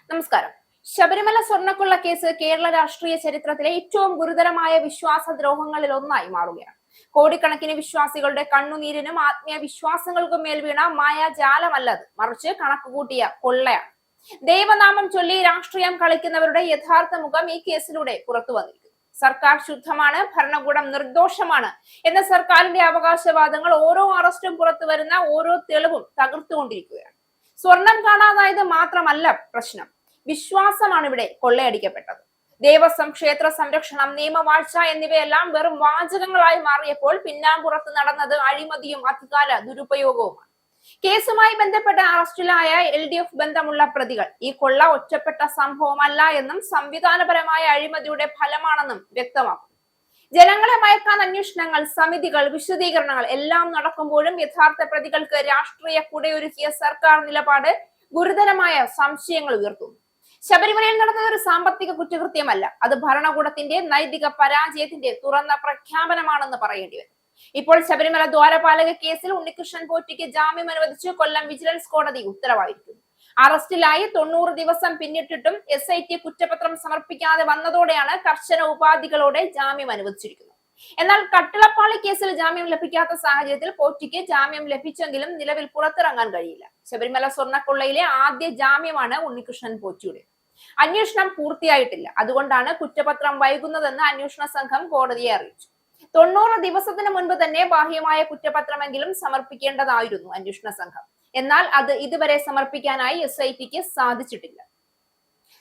നമസ്കാരം. ശബരിമല സ്വർണ്ണക്കൊള്ള കേസ് കേരള രാഷ്ട്രീയ ചരിത്രത്തിലെ ഏറ്റവും ഗുരുതരമായ വിശ്വാസദ്രോഹങ്ങളിൽ ഒന്നായി മാറുകയാണ്. കോടിക്കണക്കിന് വിശ്വാസികളുടെ കണ്ണുനീരിനും ആത്മീയ വിശ്വാസങ്ങൾക്കും മേൽ വീണ മായാജാലമല്ലത്, മറിച്ച് കണക്കുകൂട്ടിയ കൊള്ളയാണ്. ദൈവനാമം ചൊല്ലി രാഷ്ട്രീയം കളിക്കുന്നവരുടെ യഥാർത്ഥ മുഖം ഈ കേസിലൂടെ പുറത്തു വന്നിരിക്കുന്നു. സർക്കാർ ശുദ്ധമാണ്, ഭരണകൂടം നിർദോഷമാണ് എന്ന സർക്കാരിന്റെ അവകാശവാദങ്ങൾ ഓരോ അറസ്റ്റും പുറത്തു വരുന്ന ഓരോ തെളിവും തകർത്തുകൊണ്ടിരിക്കുകയാണ്. സ്വർണം കാണാതായത് മാത്രമല്ല പ്രശ്നം, വിശ്വാസമാണ് ഇവിടെ കൊള്ളയടിക്കപ്പെട്ടത്. ദേവസ്വം, ക്ഷേത്ര സംരക്ഷണം, നിയമവാഴ്ച എന്നിവയെല്ലാം വെറും വാചകങ്ങളായി മാറിയപ്പോൾ പിന്നാമ്പുറത്ത് നടന്നത് അഴിമതിയും അധികാര ദുരുപയോഗവുമാണ്. കേസുമായി ബന്ധപ്പെട്ട അറസ്റ്റിലായ LDF ബന്ധമുള്ള പ്രതികൾ ഈ കൊള്ള ഒറ്റപ്പെട്ട സംഭവമല്ല എന്നും സംവിധാനപരമായ അഴിമതിയുടെ ഫലമാണെന്നും വ്യക്തമാക്കും. ജനങ്ങളെ മയക്കാൻ അന്വേഷണങ്ങൾ, സമിതികൾ, വിശദീകരണങ്ങൾ എല്ലാം നടക്കുമ്പോഴും യഥാർത്ഥ പ്രതികൾക്ക് രാഷ്ട്രീയ കുടയൊരുക്കിയ സർക്കാർ നിലപാട് ഗുരുതരമായ സംശയങ്ങൾ ഉയർത്തുന്നു. ശബരിമലയിൽ നടന്നത് ഒരു സാമ്പത്തിക കുറ്റകൃത്യമല്ല, അത് ഭരണകൂടത്തിന്റെ നൈതിക പരാജയത്തിന്റെ തുറന്ന പ്രഖ്യാപനമാണെന്ന് പറയേണ്ടി വരും. ഇപ്പോൾ ശബരിമല ദ്വാരപാലക കേസിൽ ഉണ്ണികൃഷ്ണൻ പോറ്റിക്ക് ജാമ്യം അനുവദിച്ച് കൊല്ലം വിജിലൻസ് കോടതി ഉത്തരവായിരിക്കുന്നു. അറസ്റ്റിലായി 90 ദിവസം പിന്നിട്ടിട്ടും SIT കുറ്റപത്രം സമർപ്പിക്കാതെ വന്നതോടെയാണ് കർശന ഉപാധികളോടെ ജാമ്യം അനുവദിച്ചിരിക്കുന്നത്. എന്നാൽ കട്ടിളപ്പാളി കേസിൽ ജാമ്യം ലഭിക്കാത്ത സാഹചര്യത്തിൽ പോറ്റിക്ക് ജാമ്യം ലഭിച്ചെങ്കിലും നിലവിൽ പുറത്തിറങ്ങാൻ കഴിയില്ല. ശബരിമല സ്വർണ്ണക്കൊള്ളയിലെ ആദ്യ ജാമ്യമാണ് ഉണ്ണികൃഷ്ണൻ പോറ്റിയുടെ. അന്വേഷണം പൂർത്തിയായിട്ടില്ല, അതുകൊണ്ടാണ് കുറ്റപത്രം വൈകുന്നതെന്ന് അന്വേഷണ സംഘം കോടതിയെ അറിയിച്ചു. 90 ദിവസത്തിന് മുൻപ് തന്നെ ബാഹ്യമായ കുറ്റപത്രമെങ്കിലും സമർപ്പിക്കേണ്ടതായിരുന്നു അന്വേഷണ സംഘം. എന്നാൽ അത് ഇതുവരെ സമർപ്പിക്കാനായി SITക്ക് സാധിച്ചിട്ടില്ല.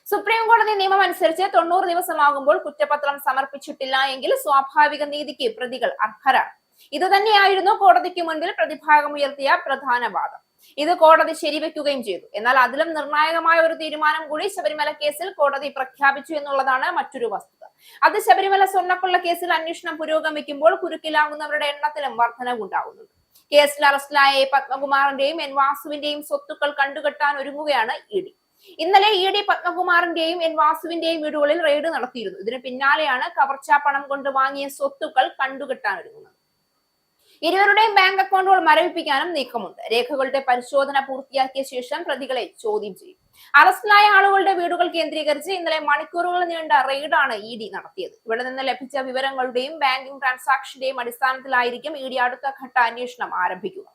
സുപ്രീം കോടതി നിയമം അനുസരിച്ച് 90 ദിവസമാകുമ്പോൾ കുറ്റപത്രം സമർപ്പിച്ചിട്ടില്ല എങ്കിൽ സ്വാഭാവിക നീതിക്ക് പ്രതികൾ അർഹരാണ്. ഇത് തന്നെയായിരുന്നു കോടതിക്ക് മുൻപിൽ പ്രതിഭാഗം ഉയർത്തിയ പ്രധാന വാദം. ഇത് കോടതി ശരിവെക്കുകയും ചെയ്തു. എന്നാൽ അതിലും നിർണായകമായ ഒരു തീരുമാനം കൂടി ശബരിമല കേസിൽ കോടതി പ്രഖ്യാപിച്ചു എന്നുള്ളതാണ് മറ്റൊരു വസ്തുത. അത് ശബരിമല സ്വർണ്ണക്കൊള്ള കേസിൽ അന്വേഷണം പുരോഗമിക്കുമ്പോൾ കുരുക്കിലാകുന്നവരുടെ എണ്ണത്തിലും വർധനവുണ്ടാകുന്നുണ്ട്. കേസിൽ അറസ്റ്റിലായ പത്മകുമാറിന്റെയും N വാസുവിന്റെയും സ്വത്തുക്കൾ കണ്ടുകെട്ടാൻ ഒരുങ്ങുകയാണ് ED. ഇന്നലെ ED പത്മകുമാറിന്റെയും N വാസുവിന്റെയും വീടുകളിൽ റെയ്ഡ് നടത്തിയിരുന്നു. ഇതിന് പിന്നാലെയാണ് കവർച്ചാ പണം കൊണ്ട് വാങ്ങിയ സ്വത്തുക്കൾ കണ്ടുകെട്ടാൻ ഒരുങ്ങുന്നത്. ഇരുവരുടെയും ബാങ്ക് അക്കൗണ്ടുകൾ മരവിപ്പിക്കാനും നീക്കമുണ്ട്. രേഖകളുടെ പരിശോധന പൂർത്തിയാക്കിയ ശേഷം പ്രതികളെ ചോദ്യം ചെയ്യും. അറസ്റ്റിലായ ആളുകളുടെ വീടുകൾ കേന്ദ്രീകരിച്ച് ഇന്നലെ മണിക്കൂറുകൾ നീണ്ട റെയ്ഡാണ് ED നടത്തിയത്. ഇവിടെ നിന്ന് ലഭിച്ച വിവരങ്ങളുടെയും ബാങ്കിംഗ് ട്രാൻസാക്ഷന്റെയും അടിസ്ഥാനത്തിലായിരിക്കും ED അടുത്ത ഘട്ട അന്വേഷണം ആരംഭിക്കുക.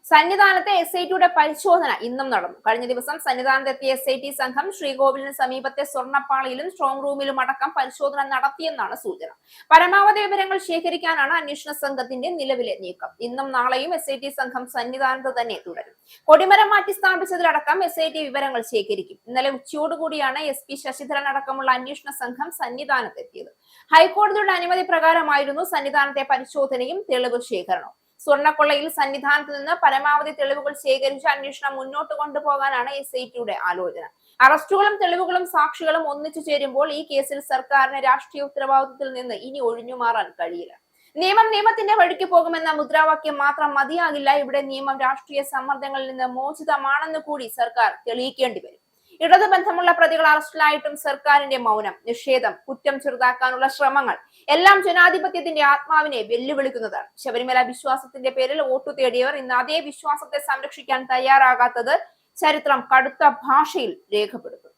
സന്നിധാനത്തെ SITയുടെ പരിശോധന ഇന്നും നടന്നു. കഴിഞ്ഞ ദിവസം സന്നിധാനത്തെത്തിയ SIT സംഘം ശ്രീകോവിലിന് സമീപത്തെ സ്വർണ്ണപ്പാളിയിലും സ്ട്രോങ് റൂമിലും അടക്കം പരിശോധന നടത്തിയെന്നാണ് സൂചന. പരമാവധി വിവരങ്ങൾ ശേഖരിക്കാനാണ് അന്വേഷണ സംഘത്തിന്റെ നിലവിലെ നീക്കം. ഇന്നും നാളെയും SIT സംഘം സന്നിധാനത്ത് തന്നെ തുടരും. കൊടിമരം മാറ്റി സ്ഥാപിച്ചതിലടക്കം SIT വിവരങ്ങൾ ശേഖരിക്കും. ഇന്നലെ ഉച്ചയോടുകൂടിയാണ് SP ശശിധരൻ അടക്കമുള്ള അന്വേഷണ സംഘം സന്നിധാനത്തെത്തിയത്. ഹൈക്കോടതിയുടെ അനുമതി പ്രകാരമായിരുന്നു സന്നിധാനത്തെ പരിശോധനയും തെളിവ് ശേഖരണവും. സ്വർണ്ണക്കൊള്ളയിൽ സന്നിധാനത്ത് നിന്ന് പരമാവധി തെളിവുകൾ ശേഖരിച്ച് അന്വേഷണം മുന്നോട്ട് കൊണ്ടുപോകാനാണ് SITയുടെ ആലോചന. അറസ്റ്റുകളും തെളിവുകളും സാക്ഷികളും ഒന്നിച്ചു ചേരുമ്പോൾ ഈ കേസിൽ സർക്കാരിന് രാഷ്ട്രീയ ഉത്തരവാദിത്തത്തിൽ നിന്ന് ഇനി ഒഴിഞ്ഞുമാറാൻ കഴിയില്ല. നിയമം നിയമത്തിന്റെ വഴിക്ക് പോകുമെന്ന മുദ്രാവാക്യം മാത്രം മതിയാകില്ല. ഇവിടെ നിയമം രാഷ്ട്രീയ സമ്മർദ്ദങ്ങളിൽ നിന്ന് മോചിതമാണെന്ന് കൂടി സർക്കാർ തെളിയിക്കേണ്ടി വരും. ഇടതുബന്ധമുള്ള പ്രതികൾ അറസ്റ്റിലായിട്ടും സർക്കാരിന്റെ മൗനം, നിഷേധം, കുറ്റം ചെറുതാക്കാനുള്ള ശ്രമങ്ങൾ എല്ലാം ജനാധിപത്യത്തിന്റെ ആത്മാവിനെ വെല്ലുവിളിക്കുന്നതാണ്. ശബരിമല വിശ്വാസത്തിന്റെ പേരിൽ വോട്ടു തേടിയവർ ഇന്ന് അതേ വിശ്വാസത്തെ സംരക്ഷിക്കാൻ തയ്യാറാകാത്തത് ചരിത്രം കടുത്ത ഭാഷയിൽ രേഖപ്പെടുത്തും.